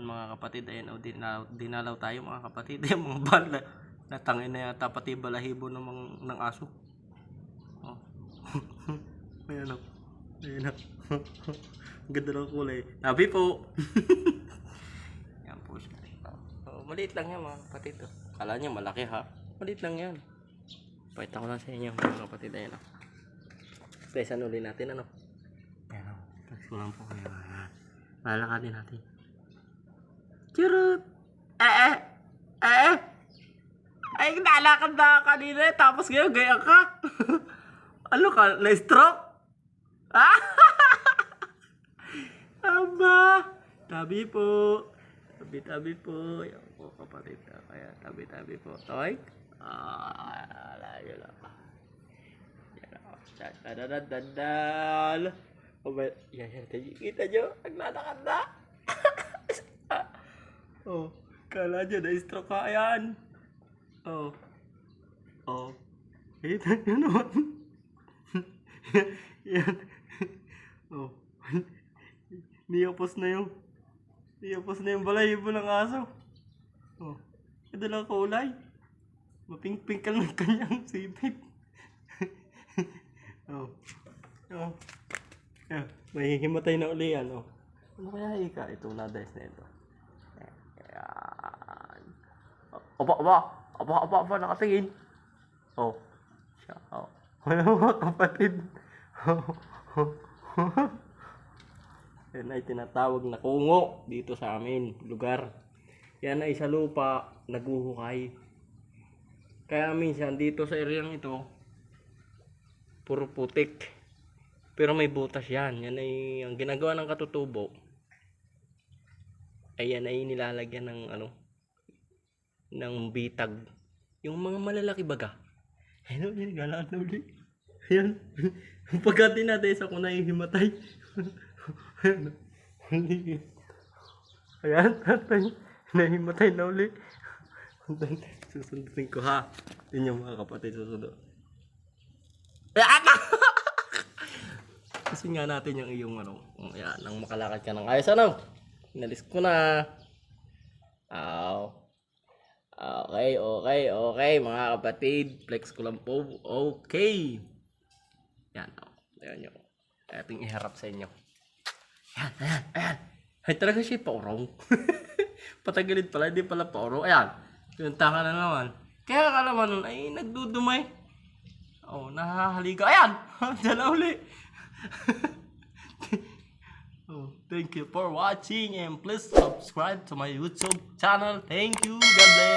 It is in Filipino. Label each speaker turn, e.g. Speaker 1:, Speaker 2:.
Speaker 1: hapon mga kapatid. Ayan, o dinalaw tayo mga kapatid. Yung mga bala natangin na yata pati balahibo ng aso. Oh. Ayan o. Ayan o. Ganda ng kulay. Nabi po. Yan po siya. Oh, maliit lang yan mga kapatid. Oh. Kala niya malaki ha. Maliit lang yan. Pakita ko lang sa inyo mga kapatid. Ayan o. Plesan ulit natin ano. Ayan o. Flex ko lang po kayo. Lalakarin natin. Churut! Ay, nalakad na kanina eh. Tapos ngayon, gaya ka. Ano ka? Na-stroke? Ah! Aba! Tabi po. Tabi po. Yan po kapatid. Kaya tabi po. Toy? Layo lang. Yan o. Dadadadadal. Yan. Kita nyo? Naglalakad na. Oh. Kala nyo na-stroke ka. Ayan. Oh. Kita nyo naman. Yan. Oh. Niyapos na yung balahibo ng aso. Oh. Ito lang kulay. Mapink-pink ka ng kanyang sipit. Oh. Yeah. May himatay na uli yan. Oh. Ano kaya ika? Itong na-dice na ito. Ayan. Aba, nakatingin. Oh. Siya. Oh. Wala mga kapatid. Yan ay tinatawag na kungo dito sa amin lugar. Yan ay sa lupa naguhukay. Kaya minsan dito sa areang ito puro putik. Pero may butas yan. Yan ay ang ginagawa ng katutubo. Ay yan ay nilalagyan ng ng bitag. Yung mga malalaki baga. Ayun, yun, galaan na ulit. Ayan. Pagkati natin sa kung nahihimatay. Ayan. Nahihimatay na ulit. Susundutin ko ha. Yun yung mga kapatid susunod. Ayan! Kasi nga natin yung iyong ayan, nang makalakad ka ng ayos Inalis ko na. Okay mga kapatid, flex ko lang po. Okay. Yan ayan nyo. Ating iharap sa inyo. Ayan. Ay talaga siya paurong. Patagilid pala, hindi pala paurong. Ayan, tunta ka na naman. Kaya ka naman nun ay nagdudumay. Oh, nahahaliga. Ayan, dala uli. Oh, thank you for watching and please subscribe to my YouTube channel. Thank you. God bless.